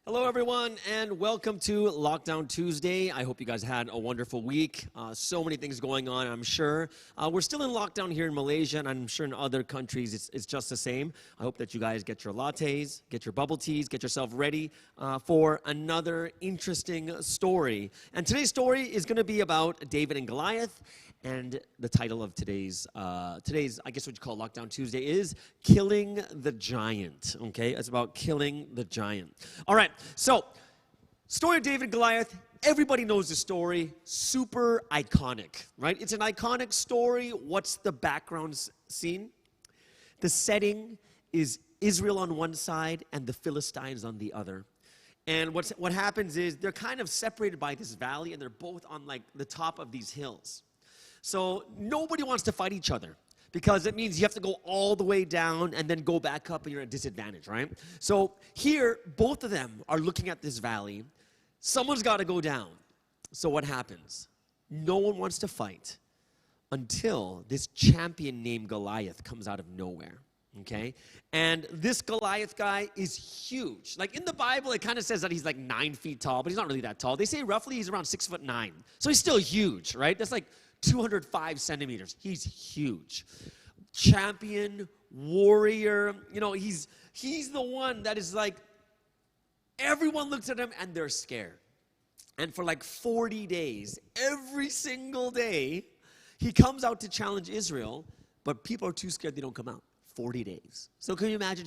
Hello, everyone, and welcome to Lockdown Tuesday. I hope you guys had a wonderful week. So many things going on, I'm sure. We're still in lockdown here in Malaysia, and I'm sure in other countries it's just the same. I hope that you guys get your lattes, get your bubble teas, get yourself ready for another interesting story. And today's story is going to be about David and Goliath. And the title of today's, I guess what you call Lockdown Tuesday is Killing the Giant, okay? It's about killing the giant. All right, so story of David and Goliath. Everybody knows the story. Super iconic, right? It's an iconic story. What's the background scene? The setting is Israel on one side and the Philistines on the other. And what happens is they're kind of separated by this valley, and they're both on like the top of these hills. So nobody wants to fight each other because it means you have to go all the way down and then go back up and you're at a disadvantage, right? So here, both of them are looking at this valley. Someone's got to go down. So what happens? No one wants to fight until this champion named Goliath comes out of nowhere, okay? And this Goliath guy is huge. Like in the Bible, it kind of says that he's like 9 feet tall, but he's not really that tall. They say roughly he's around 6'9". So he's still huge, right? That's like 205 centimeters. He's huge. Champion, warrior. You know, he's the one that is like, everyone looks at him and they're scared. And for like 40 days, every single day, he comes out to challenge Israel, but people are too scared they don't come out. 40 days. So can you imagine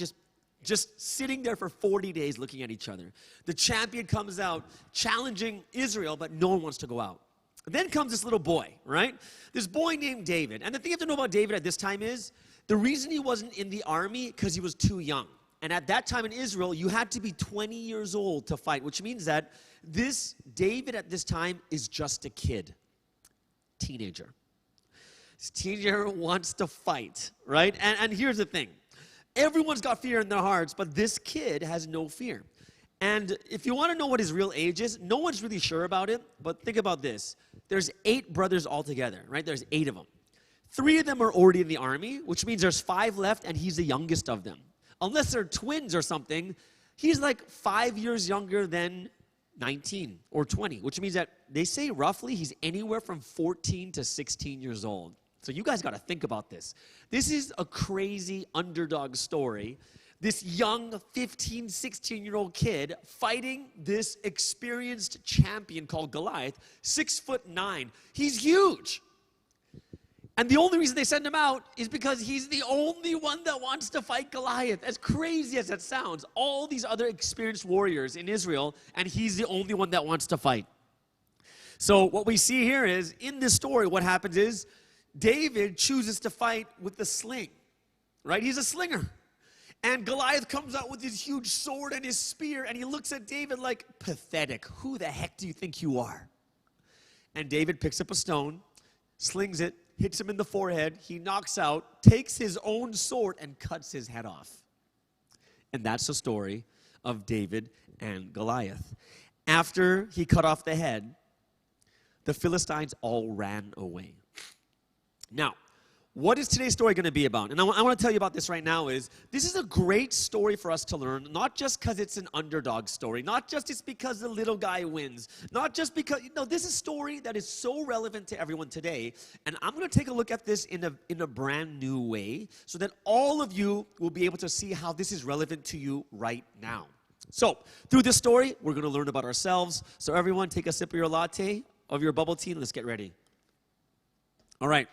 just sitting there for 40 days looking at each other? The champion comes out challenging Israel, but no one wants to go out. Then comes this little boy, right? This boy named David. And the thing you have to know about David at this time is, the reason he wasn't in the army, because he was too young. And at that time in Israel, you had to be 20 years old to fight, which means that this David at this time is just a kid, teenager. This teenager wants to fight, right? And here's the thing. Everyone's got fear in their hearts, but this kid has no fear. And if you want to know what his real age is, no one's really sure about it, but think about this. There's 8 brothers altogether, right? There's 8 of them. 3 of them are already in the army, which means there's 5 left, and he's the youngest of them. Unless they're twins or something, he's like 5 years younger than 19 or 20, which means that they say roughly he's anywhere from 14 to 16 years old. So you guys got to think about this. This is a crazy underdog story. This young 15, 16-year-old kid fighting this experienced champion called Goliath, 6'9". He's huge. And the only reason they send him out is because he's the only one that wants to fight Goliath. As crazy as that sounds, all these other experienced warriors in Israel, and he's the only one that wants to fight. So what we see here is, in this story, what happens is, David chooses to fight with the sling, right? He's a slinger. And Goliath comes out with his huge sword and his spear, and he looks at David like, pathetic. Who the heck do you think you are? And David picks up a stone, slings it, hits him in the forehead. He knocks out, takes his own sword, and cuts his head off. And that's the story of David and Goliath. After he cut off the head, the Philistines all ran away. Now, what is today's story going to be about? And I want to tell you about this right now. This is a great story for us to learn, not just because it's an underdog story, not just it's because the little guy wins, not just because, this is a story that is so relevant to everyone today. And I'm going to take a look at this in a brand new way so that all of you will be able to see how this is relevant to you right now. So, through this story, we're going to learn about ourselves. So everyone, take a sip of your latte, of your bubble tea, and let's get ready. All right.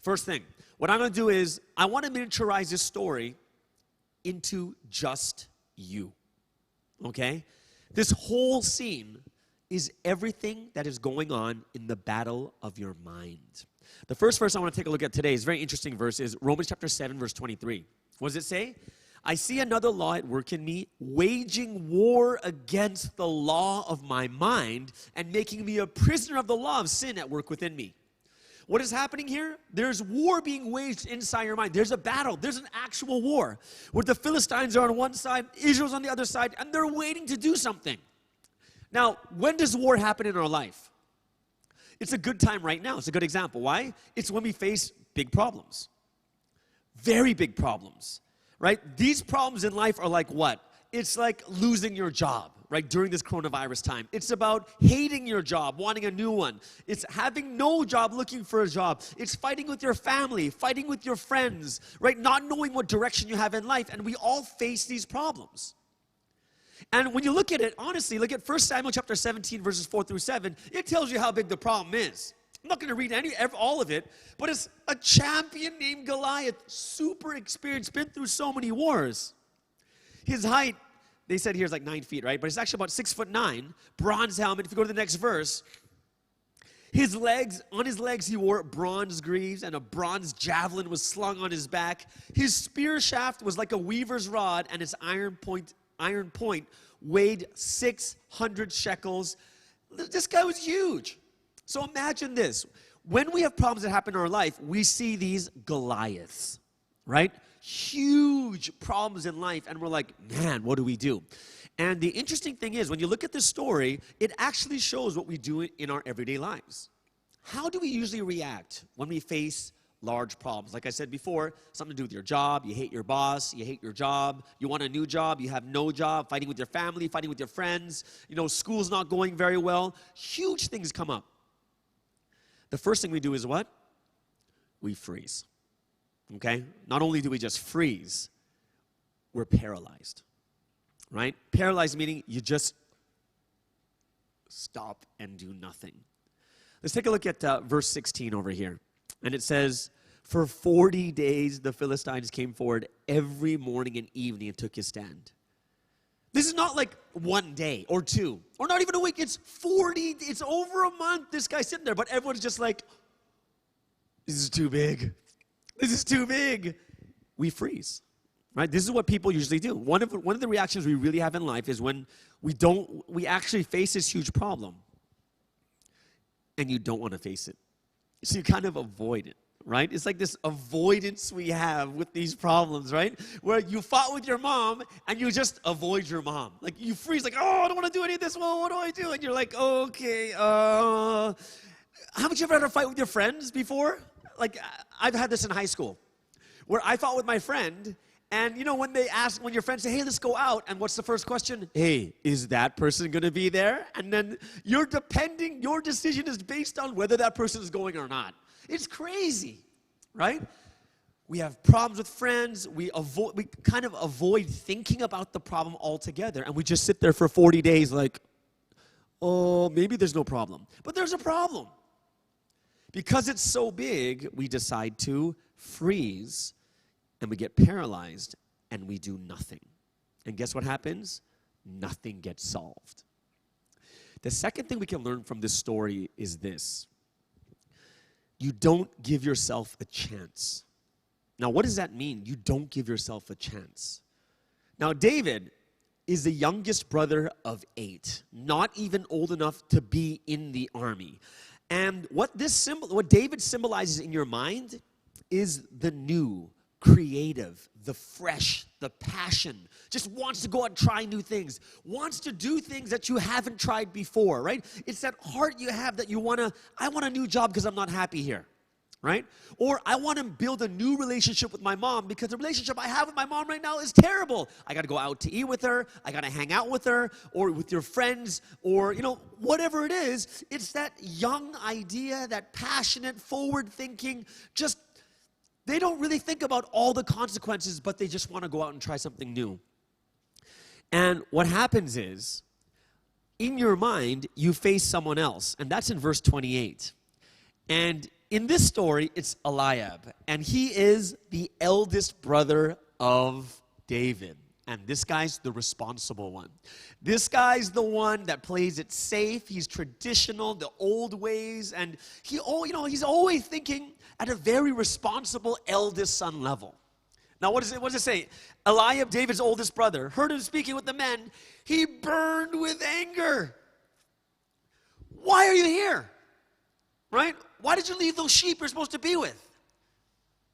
First thing, what I'm going to do is I want to miniaturize this story into just you, okay? This whole scene is everything that is going on in the battle of your mind. The first verse I want to take a look at today is a very interesting verse, is Romans chapter 7, verse 23. What does it say? I see another law at work in me, waging war against the law of my mind and making me a prisoner of the law of sin at work within me. What is happening here? There's war being waged inside your mind. There's a battle. There's an actual war where the Philistines are on one side, Israel's on the other side, and they're waiting to do something. Now, when does war happen in our life? It's a good time right now. It's a good example. Why? It's when we face big problems. Very big problems, right? These problems in life are like what? It's like losing your job, right, during this coronavirus time. It's about hating your job, wanting a new one. It's having no job, looking for a job. It's fighting with your family, fighting with your friends, right, not knowing what direction you have in life. And we all face these problems. And when you look at it, honestly, look at 1 Samuel chapter 17, verses 4 through 7. It tells you how big the problem is. I'm not going to read all of it, but it's a champion named Goliath, super experienced, been through so many wars. His height, they said here is like 9 feet, right? But it's actually about 6'9", bronze helmet. If you go to the next verse, on his legs he wore bronze greaves, and a bronze javelin was slung on his back. His spear shaft was like a weaver's rod, and its iron point weighed 600 shekels. This guy was huge. So imagine this. When we have problems that happen in our life, we see these Goliaths, right? Huge problems in life, and we're like, man, what do we do? And the interesting thing is, when you look at this story, it actually shows what we do in our everyday lives. How do we usually react when we face large problems? Like I said before, something to do with your job. You hate your boss. You hate your job. You want a new job. You have no job. Fighting with your family. Fighting with your friends. School's not going very well. Huge things come up. The first thing we do is what? We freeze. Okay? Not only do we just freeze, we're paralyzed. Right? Paralyzed meaning you just stop and do nothing. Let's take a look at verse 16 over here. And it says, for 40 days the Philistines came forward every morning and evening and took his stand. This is not like one day or two, or not even a week. It's 40, it's over a month, this guy's sitting there. But everyone's just like, this is too big. This is too big. We freeze, right? This is what people usually do. One of the reactions we really have in life is when we actually face this huge problem, and you don't want to face it. So you kind of avoid it, right? It's like this avoidance we have with these problems, right? Where you fought with your mom and you just avoid your mom. Like you freeze, like, oh, I don't want to do any of this. Well, what do I do? And you're like, okay, haven't you ever had a fight with your friends before? Like I've had this in high school where I fought with my friend, and when your friends say, hey, let's go out, and what's the first question? Hey, is that person going to be there? And then your decision is based on whether that person is going or not. It's crazy, right? We have problems with friends. We kind of avoid thinking about the problem altogether, and we just sit there for 40 days like, oh, maybe there's no problem. But there's a problem. Because it's so big, we decide to freeze, and we get paralyzed, and we do nothing. And guess what happens? Nothing gets solved. The second thing we can learn from this story is this. You don't give yourself a chance. Now, what does that mean? You don't give yourself a chance. Now, David is the youngest brother of 8, not even old enough to be in the army. And what David symbolizes in your mind is the new, creative, the fresh, the passion, just wants to go out and try new things, wants to do things that you haven't tried before, right? It's that heart you have that I want a new job because I'm not happy here, right? Or I want to build a new relationship with my mom because the relationship I have with my mom right now is terrible. I got to go out to eat with her, I got to hang out with her, or with your friends, or, whatever it is. It's that young idea, that passionate, forward-thinking, they don't really think about all the consequences, but they just want to go out and try something new. And what happens is, in your mind, you face someone else, and that's in verse 28. And in this story, it's Eliab, and he is the eldest brother of David. And this guy's the responsible one. This guy's the one that plays it safe. He's traditional, the old ways, and he's always thinking at a very responsible eldest son level. Now, what does it say? Eliab, David's oldest brother, heard him speaking with the men. He burned with anger. Why are you here? Right? Why did you leave those sheep you're supposed to be with?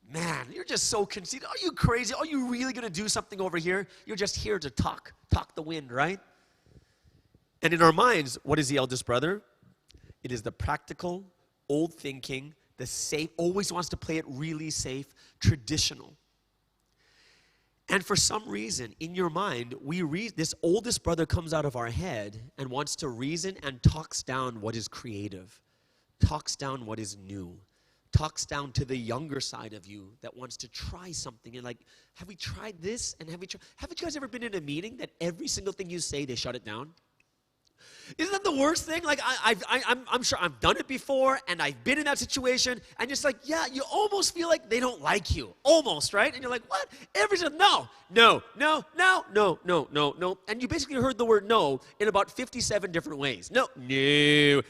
Man, you're just so conceited. Are you crazy? Are you really going to do something over here? You're just here to talk the wind, right? And in our minds, what is the eldest brother? It is the practical, old thinking, the safe, always wants to play it really safe, traditional. And for some reason, in your mind, this oldest brother comes out of our head and wants to reason and talks down what is creative, talks down what is new, talks down to the younger side of you that wants to try something. And like, have we tried this? And have you guys ever been in a meeting that every single thing you say, they shut it down? Isn't that the worst thing? Like, I'm sure I've done it before, and I've been in that situation, and it's like, yeah, you almost feel like they don't like you. Almost, right? And you're like, what? No. And you basically heard the word no in about 57 different ways. No, yep,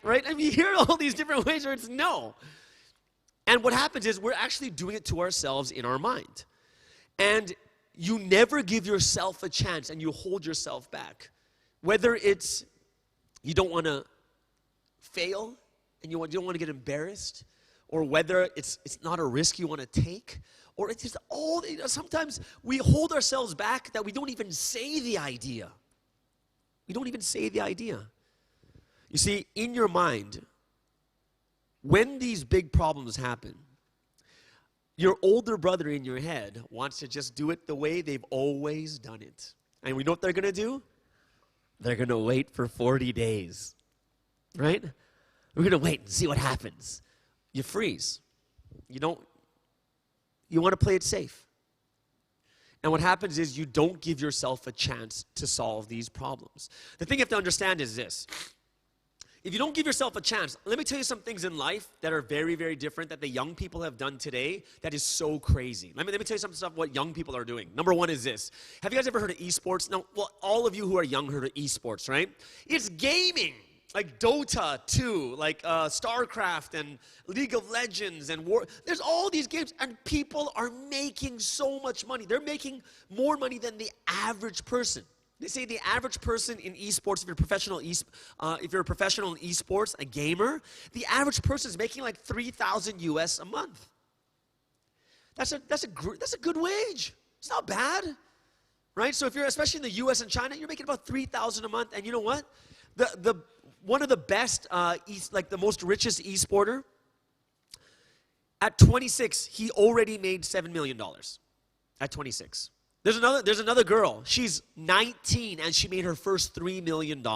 right? I mean, you hear all these different ways where it's no. And what happens is we're actually doing it to ourselves in our mind. And you never give yourself a chance, and you hold yourself back. Whether it's you don't want to fail and you don't want to get embarrassed, or whether it's not a risk you want to take, or it's just sometimes we hold ourselves back that we don't even say the idea. We don't even say the idea. You see, in your mind, when these big problems happen, your older brother in your head wants to just do it the way they've always done it. And we know what they're going to do? They're going to wait for 40 days, right? We're going to wait and see what happens. You freeze. You want to play it safe. And what happens is you don't give yourself a chance to solve these problems. The thing you have to understand is this. If you don't give yourself a chance, let me tell you some things in life that are very, very different that the young people have done today that is so crazy. Let me tell you some stuff what young people are doing. Number one is this. Have you guys ever heard of esports? Now, well, all of you who are young heard of esports, right? It's gaming, like Dota 2, like StarCraft and League of Legends and War. There's all these games, and people are making so much money. They're making more money than the average person. They say the average person in esports, if you're a professional in esports, a gamer, the average person is making like $3,000 US a month. That's a good wage. It's not bad, right? So if you're especially in the US and China, you're making about $3,000 a month. And you know what? One of the best, like the most richest esporter, at 26, he already made $7 million. At 26. There's another girl. She's 19, and she made her first $3 million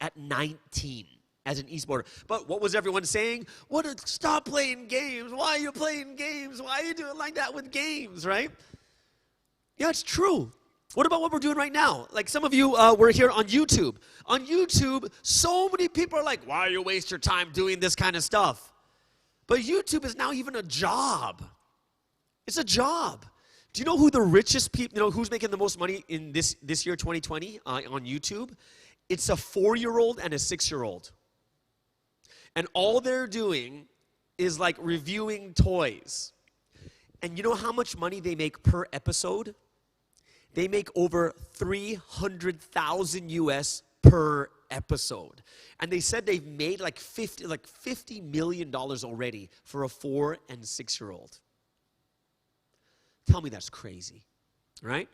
at 19 as an esporter. But what was everyone saying? Stop playing games. Why are you playing games? Why are you doing like that with games, right? Yeah, it's true. What about what we're doing right now? Like some of you were here on YouTube. On YouTube, so many people are like, why do you waste your time doing this kind of stuff? But YouTube is now even a job. It's a job. Do you know who the richest people, who's making the most money in this year, 2020, on YouTube? It's a 4-year-old and a 6-year-old. And all they're doing is like reviewing toys. And you know how much money they make per episode? They make over $300,000 US per episode. And they said they've made like $50 million already for a 4- and 6-year-old. Tell me that's crazy, right?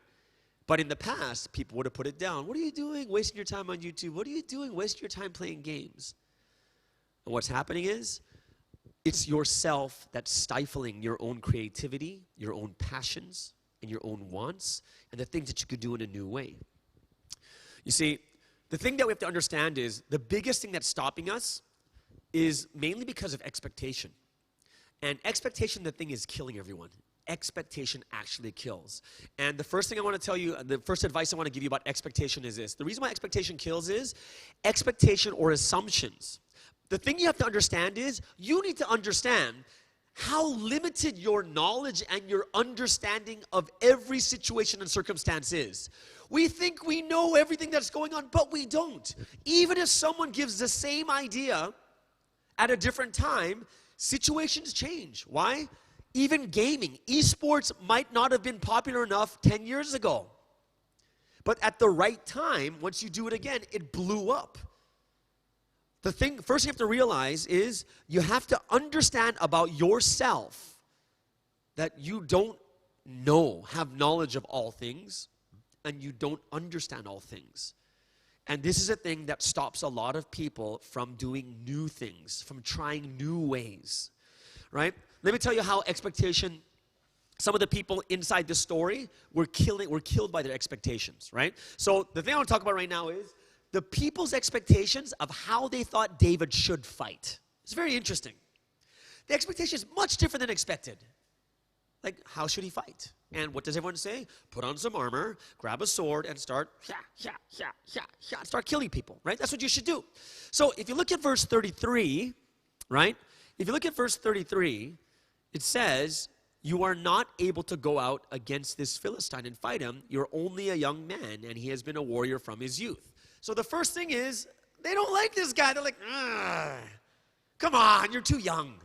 But in the past, people would have put it down. What are you doing wasting your time on YouTube? What are you doing wasting your time playing games? And what's happening is, it's yourself that's stifling your own creativity, your own passions, and your own wants, and the things that you could do in a new way. You see, the thing that we have to understand is, the biggest thing that's stopping us is mainly because of expectation. And expectation, the thing is killing everyone. Expectation actually kills. And the first thing I want to tell you, the first advice I want to give you about expectation is this. The reason why expectation kills is expectation or assumptions. The thing you have to understand is you need to understand how limited your knowledge and your understanding of every situation and circumstance is. We think we know everything that's going on, but we don't. Even if someone gives the same idea at a different time, situations change. Why? Even gaming, esports might not have been popular enough 10 years ago. But at the right time, once you do it again, it blew up. The thing, first you have to realize is you have to understand about yourself that you don't have knowledge of all things, and you don't understand all things. And this is a thing that stops a lot of people from doing new things, from trying new ways, right? Let me tell you how expectation some of the people inside the story were killed by their expectations, right? So the thing I want to talk about right now is the people's expectations of how they thought David should fight. It's very interesting. The expectation is much different than expected. Like, how should he fight? And what does everyone say? Put on some armor, grab a sword, and start start killing people, right? That's what you should do. So if you look at verse 33, right? If you look at verse 33, it says, you are not able to go out against this Philistine and fight him. You're only a young man, and he has been a warrior from his youth. So the first thing is, they don't like this guy. They're like, come on, you're too young,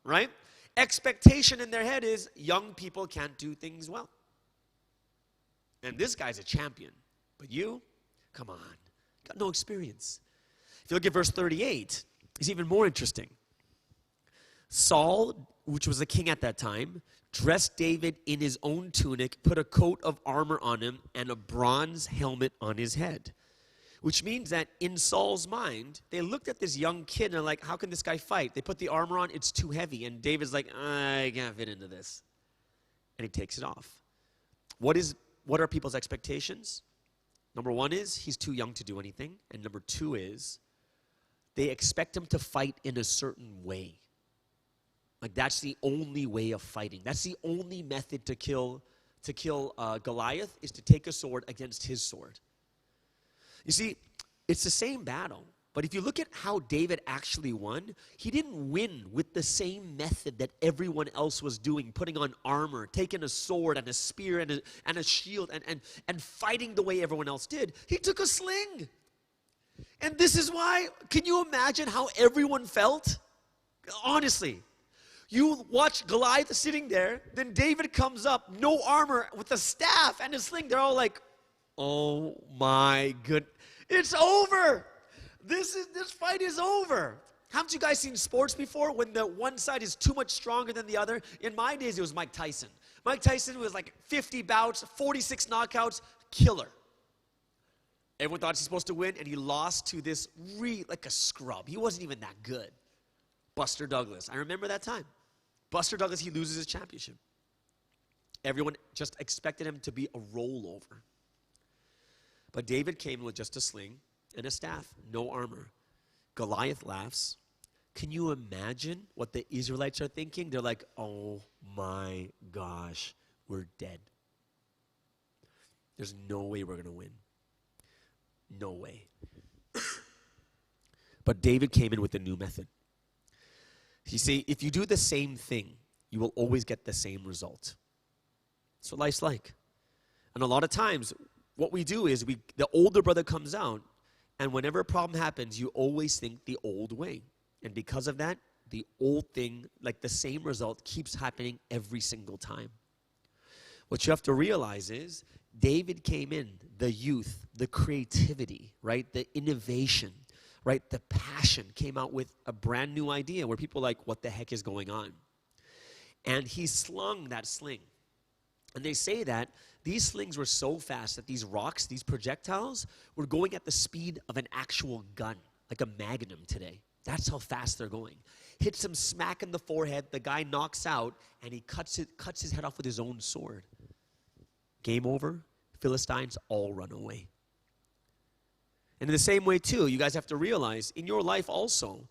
right? Expectation in their head is young people can't do things well. And this guy's a champion. But you, come on, got no experience. If you look at verse 38, it's even more interesting. Saul, which was the king at that time, dressed David in his own tunic, put a coat of armor on him, and a bronze helmet on his head. Which means that in Saul's mind, they looked at this young kid and they're like, how can this guy fight? They put the armor on, it's too heavy. And David's like, I can't fit into this. And he takes it off. What are people's expectations? Number one is he's too young to do anything. And number two is they expect him to fight in a certain way. Like that's the only way of fighting. That's the only method to kill Goliath is to take a sword against his sword. You see, it's the same battle, but if you look at how David actually won, he didn't win with the same method that everyone else was doing, putting on armor, taking a sword and a spear and a shield and fighting the way everyone else did. He took a sling. And this is why, can you imagine how everyone felt? Honestly, you watch Goliath sitting there, then David comes up, no armor, with a staff and a sling. They're all like, oh my goodness, it's over. This fight is over. Haven't you guys seen sports before when the one side is too much stronger than the other? In my days, it was Mike Tyson. Mike Tyson was like 50 bouts, 46 knockouts, killer. Everyone thought he's supposed to win, and he lost to this like a scrub. He wasn't even that good. Buster Douglas. I remember that time. Buster Douglas, he loses his championship. Everyone just expected him to be a rollover. But David came with just a sling and a staff, no armor. Goliath laughs. Can you imagine what the Israelites are thinking? They're like, oh my gosh, we're dead. There's no way we're going to win. No way. But David came in with a new method. You see, if you do the same thing, you will always get the same result. That's what life's like. And a lot of times, what we do is the older brother comes out, and whenever a problem happens, you always think the old way. And because of that, the old thing, like the same result, keeps happening every single time. What you have to realize is David came in, the youth, the creativity, right? The innovation, right? The passion came out with a brand new idea where people are like, what the heck is going on? And he slung that sling. And they say that these slings were so fast that these rocks, these projectiles, were going at the speed of an actual gun, like a Magnum today. That's how fast they're going. Hits him smack in the forehead, the guy knocks out, and he cuts his head off with his own sword. Game over. Philistines all run away. And in the same way, too, you guys have to realize, in your life also,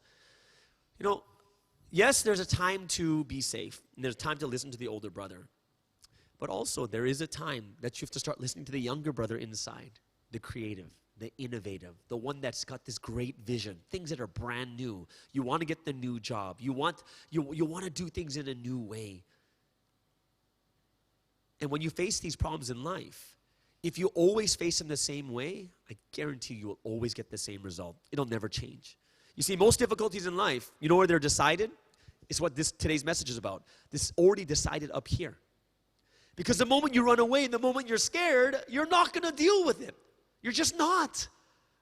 yes, there's a time to be safe, and there's a time to listen to the older brother. But also, there is a time that you have to start listening to the younger brother inside, the creative, the innovative, the one that's got this great vision, things that are brand new. You want to get the new job. You want to do things in a new way. And when you face these problems in life, if you always face them the same way, I guarantee you will always get the same result. It'll never change. You see, most difficulties in life, you know where they're decided? It's what today's message is about. This is already decided up here. Because the moment you run away and the moment you're scared, you're not going to deal with it. You're just not,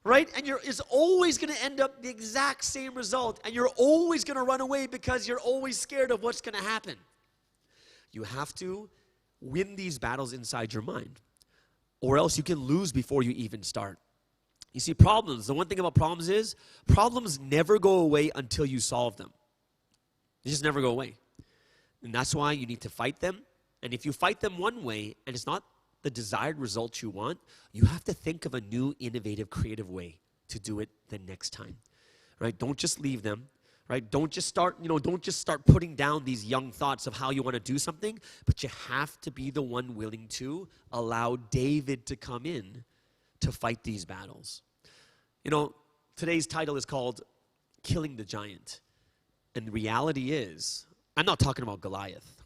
right? And it's always going to end up the exact same result. And you're always going to run away because you're always scared of what's going to happen. You have to win these battles inside your mind, or else you can lose before you even start. You see, problems, the one thing about problems is, problems never go away until you solve them. They just never go away. And that's why you need to fight them. And if you fight them one way and it's not the desired result you want, you have to think of a new, innovative, creative way to do it the next time, right? Don't just leave them, right? Don't just start putting down these young thoughts of how you want to do something, but you have to be the one willing to allow David to come in to fight these battles. Today's title is called Killing the Giant. And the reality is, I'm not talking about Goliath.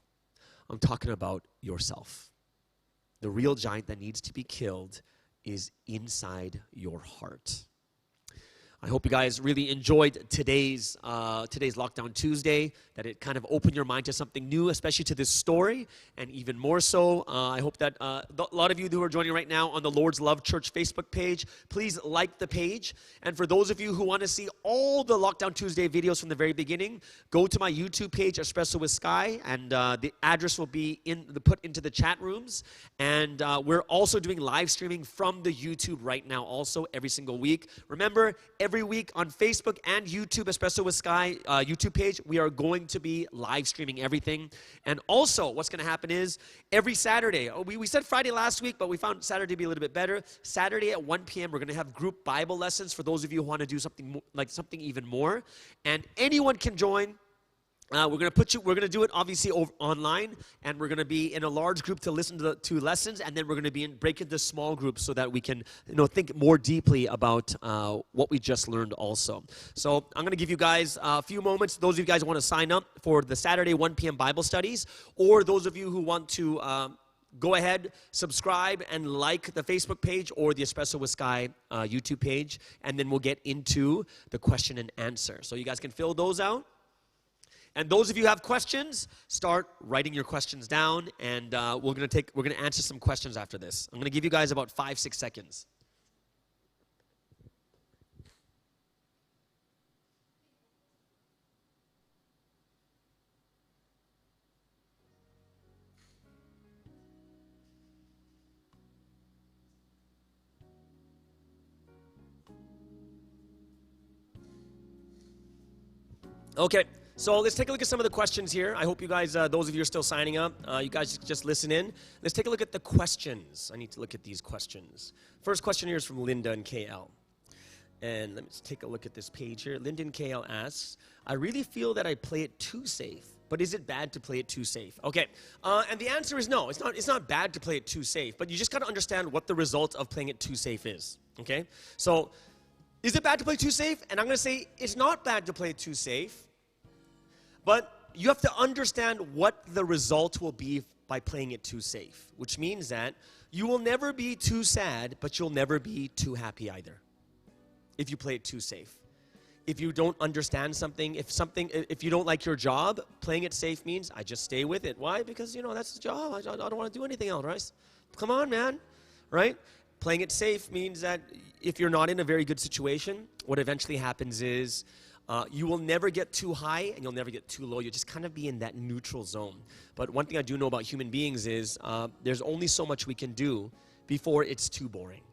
I'm talking about yourself. The real giant that needs to be killed is inside your heart. I hope you guys really enjoyed today's Lockdown Tuesday, that it kind of opened your mind to something new, especially to this story, and even more so, I hope that a lot of you who are joining right now on the Lord's Love Church Facebook page, please like the page. And for those of you who want to see all the Lockdown Tuesday videos from the very beginning, go to my YouTube page, Espresso with Sky, and the address will be put into the chat rooms. And we're also doing live streaming from the YouTube right now also every single week. Remember, every week on Facebook and YouTube, Espresso with Sky YouTube page, we are going to be live streaming everything. And also, what's going to happen is every Saturday, we said Friday last week, but we found Saturday to be a little bit better. Saturday at 1 p.m., we're going to have group Bible lessons for those of you who want to do something even more. And anyone can join. We're going to do it obviously online, and we're going to be in a large group to listen to lessons, and then we're going to break into small groups so that we can think more deeply about what we just learned also. So I'm going to give you guys a few moments. Those of you guys who want to sign up for the Saturday 1 p.m. Bible studies, or those of you who want to go ahead, subscribe, and like the Facebook page or the Espresso with Sky YouTube page, and then we'll get into the question and answer. So you guys can fill those out. And those of you who have questions, start writing your questions down, and we're going to answer some questions after this. I'm going to give you guys about 5-6 seconds. Okay. So let's take a look at some of the questions here. I hope you guys, those of you who are still signing up, you guys just listen in. Let's take a look at the questions. I need to look at these questions. First question here is from Linda and KL. And let's take a look at this page here. Linda and KL asks, I really feel that I play it too safe, but is it bad to play it too safe? Okay, and the answer is no. It's not bad to play it too safe, but you just got to understand what the result of playing it too safe is, okay? So is it bad to play too safe? And I'm going to say it's not bad to play it too safe. But you have to understand what the result will be by playing it too safe, which means that you will never be too sad, but you'll never be too happy either if you play it too safe. If you don't understand something, if you don't like your job, playing it safe means I just stay with it. Why? Because, that's the job. I don't want to do anything else, right? Come on, man, right? Playing it safe means that if you're not in a very good situation, what eventually happens is you will never get too high and you'll never get too low. You'll just kind of be in that neutral zone. But one thing I do know about human beings is there's only so much we can do before it's too boring,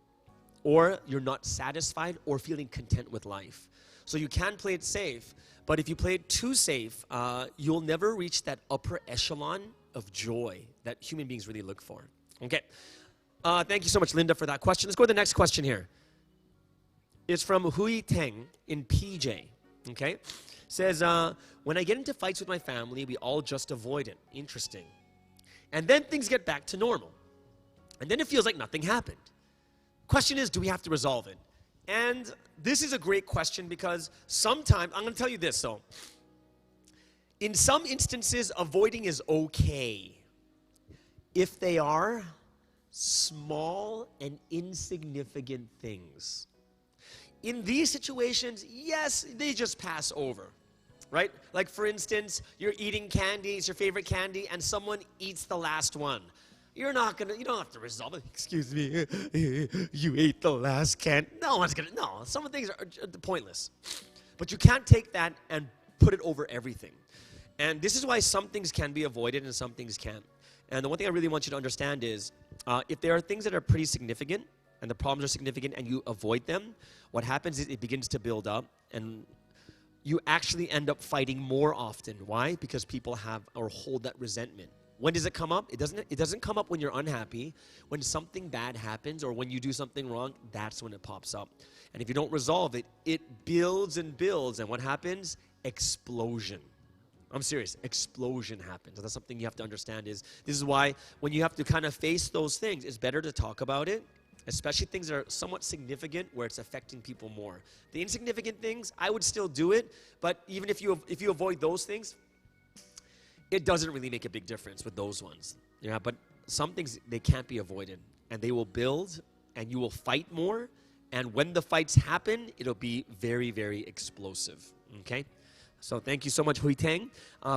or you're not satisfied or feeling content with life. So you can play it safe, but if you play it too safe, you'll never reach that upper echelon of joy that human beings really look for. Okay. Thank you so much, Linda, for that question. Let's go to the next question here. It's from Hui Teng in PJ. Okay, says, when I get into fights with my family, we all just avoid it. Interesting. And then things get back to normal. And then it feels like nothing happened. Question is, do we have to resolve it? And this is a great question because sometimes, I'm going to tell you this, though. In some instances, avoiding is okay if they are small and insignificant things. In these situations, yes, they just pass over, right? Like, for instance, you're eating candy, it's your favorite candy, and someone eats the last one. You don't have to resolve it. Excuse me, you ate the last candy. No, some of the things are pointless. But you can't take that and put it over everything. And this is why some things can be avoided and some things can't. And the one thing I really want you to understand is, if there are things that are pretty significant, and the problems are significant, and you avoid them, what happens is it begins to build up, and you actually end up fighting more often. Why? Because people have or hold that resentment. When does it come up? It doesn't come up when you're unhappy. When something bad happens or when you do something wrong, that's when it pops up. And if you don't resolve it, it builds and builds. And what happens? Explosion. I'm serious. Explosion happens. And that's something you have to understand is, this is why when you have to kind of face those things, it's better to talk about it, especially things that are somewhat significant where it's affecting people more. The insignificant things, I would still do it, but even if you avoid those things, it doesn't really make a big difference with those ones. Yeah, but some things, they can't be avoided. And they will build, and you will fight more. And when the fights happen, it'll be very, very explosive. Okay? So thank you so much, Hui Tang,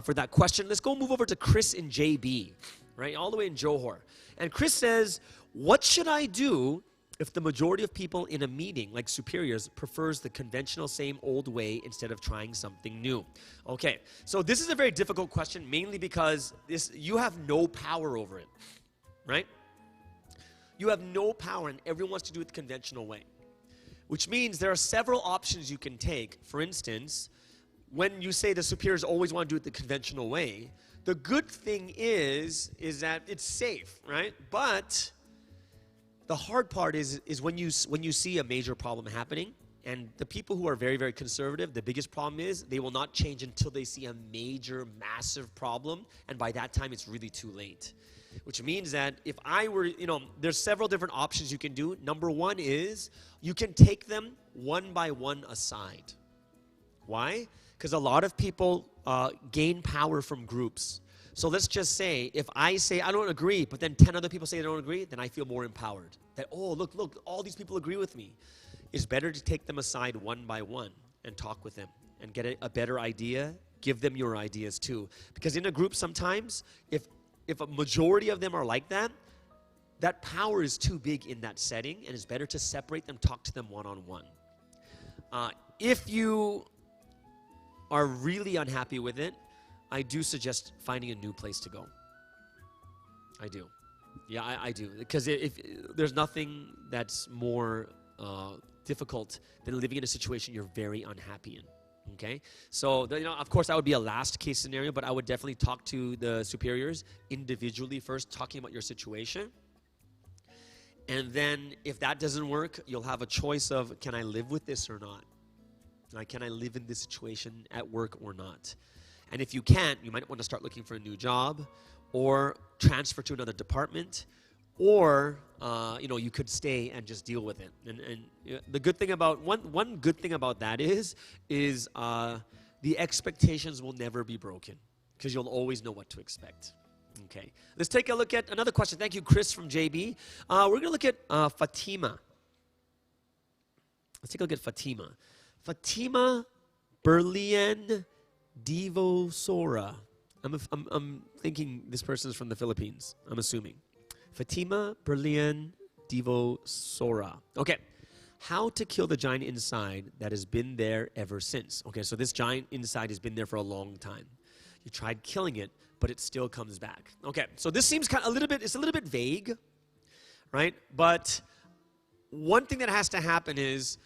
for that question. Let's go move over to Chris in JB, right? All the way in Johor. And Chris says, what should I do if the majority of people in a meeting, like superiors, prefers the conventional same old way instead of trying something new? Okay, so this is a very difficult question, mainly because you have no power over it, right? You have no power, and everyone wants to do it the conventional way, which means there are several options you can take. For instance, when you say the superiors always want to do it the conventional way, the good thing is that it's safe, right? But the hard part is when you see a major problem happening, and the people who are very, very conservative, the biggest problem is they will not change until they see a major, massive problem, and by that time it's really too late. Which means that if I were, there's several different options you can do. Number one is you can take them one by one aside. Why? Because a lot of people gain power from groups. So let's just say, if I say I don't agree, but then 10 other people say they don't agree, then I feel more empowered. That, oh, look, all these people agree with me. It's better to take them aside one by one and talk with them and get a better idea. Give them your ideas too. Because in a group sometimes, if a majority of them are like that, that power is too big in that setting, and it's better to separate them, talk to them one-on-one. If you are really unhappy with it, I do suggest finding a new place to go. I do. Yeah, I do. Because if there's nothing that's more difficult than living in a situation you're very unhappy in. Okay? So, of course, that would be a last case scenario, but I would definitely talk to the superiors individually first, talking about your situation. And then if that doesn't work, you'll have a choice of, can I live with this or not? Like, can I live in this situation at work or not? And if you can't, you might want to start looking for a new job or transfer to another department, or you could stay and just deal with it. And the good thing about one good thing about that is the expectations will never be broken because you'll always know what to expect. Okay, let's take a look at another question. Thank you, Chris from JB. We're going to look at Fatima. Let's take a look at Fatima. Fatima Berlian Divosora. I'm thinking this person is from the Philippines. I'm assuming. Fatima Berlian Divosora. Okay. How to kill the giant inside that has been there ever since. Okay, so this giant inside has been there for a long time. You tried killing it, but it still comes back. Okay, so this seems it's a little bit vague, right? But one thing that has to happen is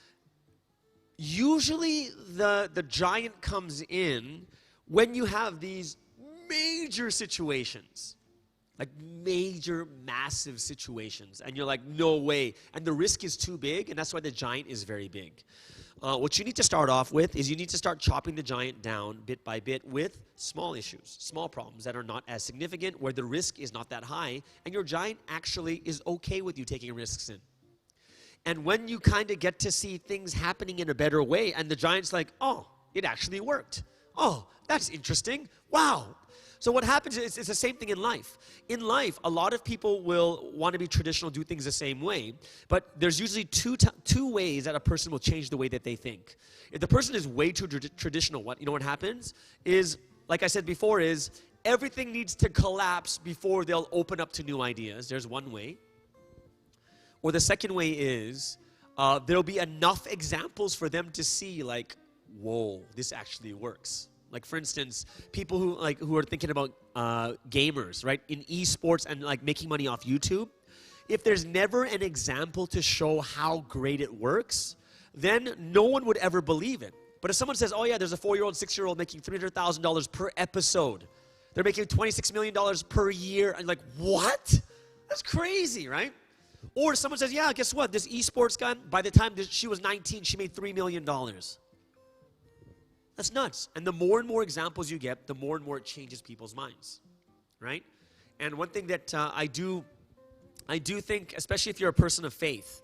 usually the giant comes in when you have these major situations, like major, massive situations, and you're like, no way, and the risk is too big, and that's why the giant is very big. What you need to start off with is you need to start chopping the giant down bit by bit with small issues, small problems that are not as significant, where the risk is not that high, and your giant actually is okay with you taking risks in. And when you kind of get to see things happening in a better way, and the giant's like, oh, it actually worked. Oh, that's interesting. Wow. So what happens is it's the same thing in life. In life, a lot of people will want to be traditional, do things the same way, but there's usually two ways that a person will change the way that they think. If the person is way too traditional, what happens is, like I said before, is everything needs to collapse before they'll open up to new ideas. There's one way. Or the second way is there'll be enough examples for them to see, like, whoa, this actually works. Like, for instance, people who are thinking about gamers, right, in esports and like making money off YouTube, if there's never an example to show how great it works, then no one would ever believe it. But if someone says, oh yeah, there's a 4-year-old, 6-year-old making $300,000 per episode, They're making $26 million per year. And like, what? That's crazy, right? Or someone says, yeah, guess what? This esports guy, by the time she was 19, she made $3 million. That's nuts. And the more and more examples you get, the more and more it changes people's minds, right? And one thing that I do think, especially if you're a person of faith,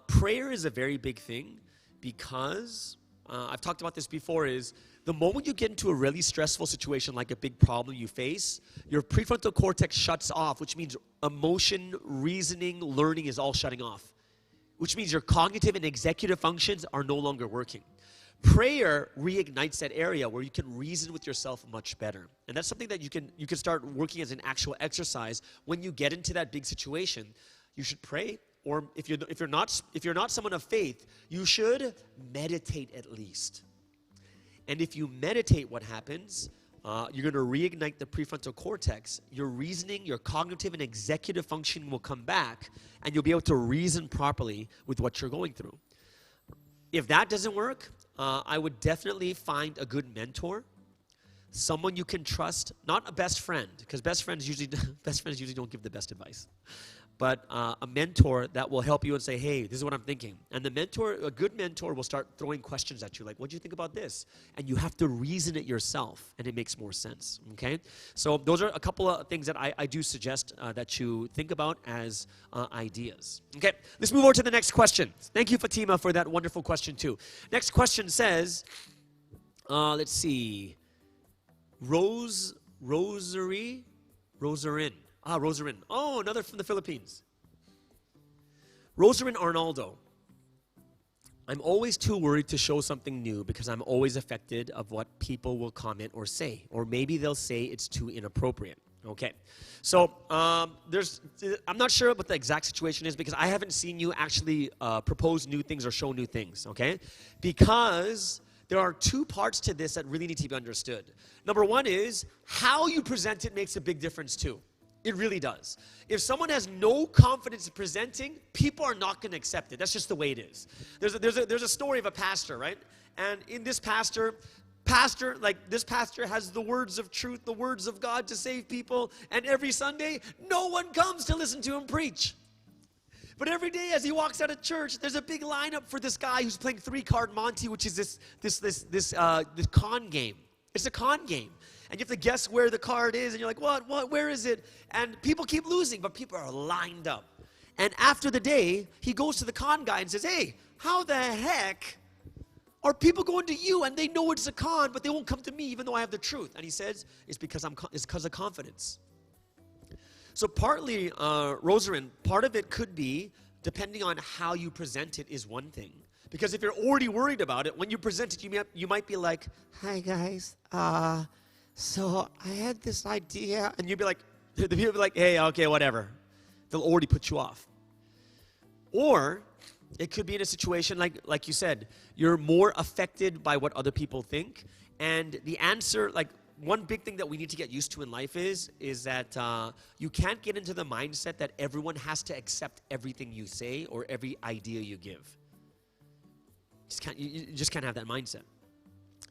prayer is a very big thing because, I've talked about this before, is the moment you get into a really stressful situation like a big problem you face, your prefrontal cortex shuts off, which means emotion, reasoning, learning is all shutting off, which means your cognitive and executive functions are no longer working. Prayer reignites that area where you can reason with yourself much better. And that's something that you can start working as an actual exercise. When you get into that big situation, you should pray. Or if you're not someone of faith, you should meditate at least. And if you meditate, what happens? You're going to reignite the prefrontal cortex. Your reasoning, your cognitive and executive function will come back, and you'll be able to reason properly with what you're going through. If that doesn't work, I would definitely find a good mentor, someone you can trust, not a best friend, because best friends usually don't give the best advice, but a mentor that will help you and say, hey, this is what I'm thinking. And a good mentor will start throwing questions at you, like, what do you think about this? And you have to reason it yourself, and it makes more sense, okay? So those are a couple of things that I do suggest that you think about as ideas. Okay, let's move on to the next question. Thank you, Fatima, for that wonderful question, too. Next question says, let's see, Rosarin. Rosarin. Oh, another from the Philippines. Rosarin Arnaldo. I'm always too worried to show something new because I'm always affected of what people will comment or say. Or maybe they'll say it's too inappropriate. Okay. So I'm not sure what the exact situation is because I haven't seen you actually propose new things or show new things. Okay. Because there are two parts to this that really need to be understood. Number one is how you present it makes a big difference too. It really does. If someone has no confidence in presenting, people are not going to accept it. That's just the way it is. There's a story of a pastor, right? And in this this pastor has the words of truth, the words of God to save people, and every Sunday, no one comes to listen to him preach. But every day as he walks out of church, there's a big lineup for this guy who's playing 3-card Monte, which is this con game. It's a con game. And you have to guess where the card is, and you're like, what, where is it? And people keep losing, but people are lined up. And after the day, he goes to the con guy and says, hey, how the heck are people going to you and they know it's a con, but they won't come to me even though I have the truth? And he says, it's because of confidence. So partly, Rosarin, part of it could be, depending on how you present it is one thing. Because if you're already worried about it, when you present it, you might be like, hi guys, so I had this idea, and you'd be like, the people will be like, hey, okay, whatever. They'll already put you off. Or it could be in a situation like you said, you're more affected by what other people think, and the answer, like one big thing that we need to get used to in life is that you can't get into the mindset that everyone has to accept everything you say or every idea you give. You just can't have that mindset.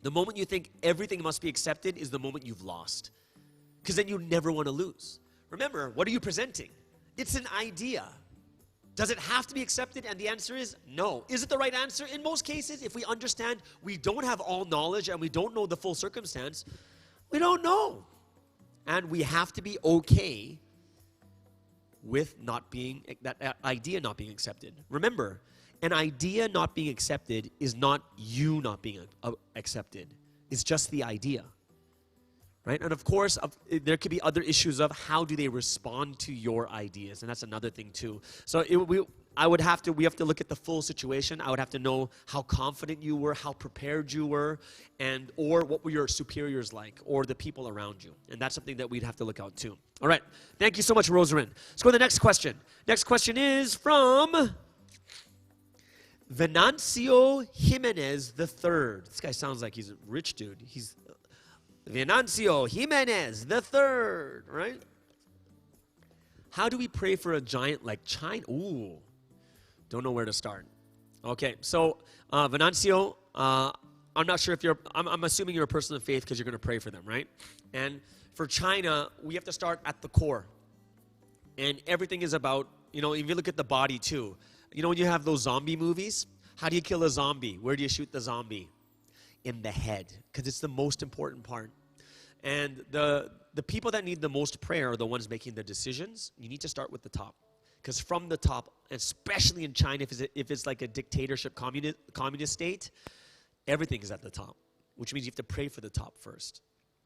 The moment you think everything must be accepted is the moment you've lost. Because then you never want to lose. Remember, what are you presenting? It's an idea. Does it have to be accepted? And the answer is no. Is it the right answer? In most cases, if we understand we don't have all knowledge and we don't know the full circumstance, we don't know. And we have to be okay with that idea not being accepted. Remember, an idea not being accepted is not you not being accepted. It's just the idea, right? And of course, there could be other issues of how do they respond to your ideas, and that's another thing too. So we have to look at the full situation. I would have to know how confident you were, how prepared you were, or what were your superiors like, or the people around you. And that's something that we'd have to look out too. All right. Thank you so much, Rosarin. Let's go to the next question. Next question is from Venancio Jimenez III. This guy sounds like he's a rich dude. He's Venancio Jimenez III, right? How do we pray for a giant like China? Ooh, don't know where to start. Okay, so Venancio, I'm not sure if I'm assuming you're a person of faith because you're going to pray for them, right? And for China, we have to start at the core. And everything is about, if you look at the body too. When you have those zombie movies, how do you kill a zombie? Where do you shoot the zombie? In the head, because it's the most important part. And the people that need the most prayer are the ones making the decisions. You need to start with the top. Because from the top, especially in China, if it's like a dictatorship communist state, everything is at the top, which means you have to pray for the top first.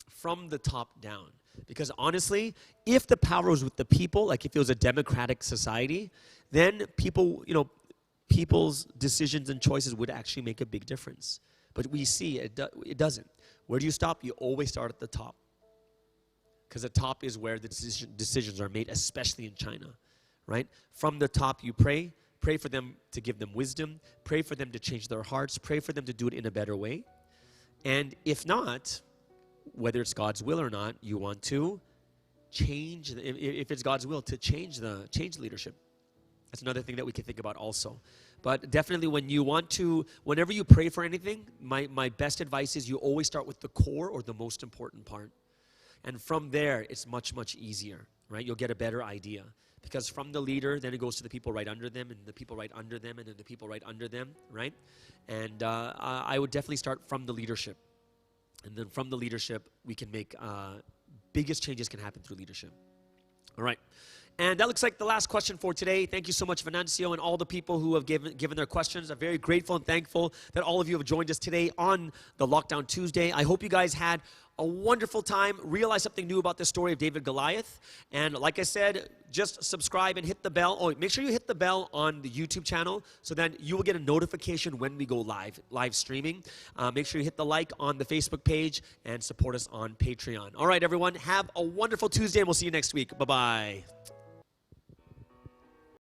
From the top down. Because honestly, if the power was with the people, like if it was a democratic society, then people's decisions and choices would actually make a big difference. But we see it doesn't. Where do you stop? You always start at the top. Because the top is where the decisions are made, especially in China. Right? From the top, you pray. Pray for them to give them wisdom. Pray for them to change their hearts. Pray for them to do it in a better way. And if not, whether it's God's will or not, you want to change, if it's God's will, to change leadership. That's another thing that we can think about also. But definitely whenever you pray for anything, my best advice is you always start with the core or the most important part. And from there, it's much, much easier, right? You'll get a better idea. Because from the leader, then it goes to the people right under them, and the people right under them, and then the people right under them, right? And I would definitely start from the leadership. And then from the leadership, we can make, biggest changes can happen through leadership. All right. And that looks like the last question for today. Thank you so much, Venancio, and all the people who have given their questions. I'm very grateful and thankful that all of you have joined us today on the Lockdown Tuesday. I hope you guys had a wonderful time, realize something new about the story of David Goliath. And like I said, just subscribe and hit the bell. Oh, make sure you hit the bell on the YouTube channel so then you will get a notification when we go live streaming. Make sure you hit the like on the Facebook page and support us on Patreon. All right, everyone, have a wonderful Tuesday, and we'll see you next week. Bye-bye.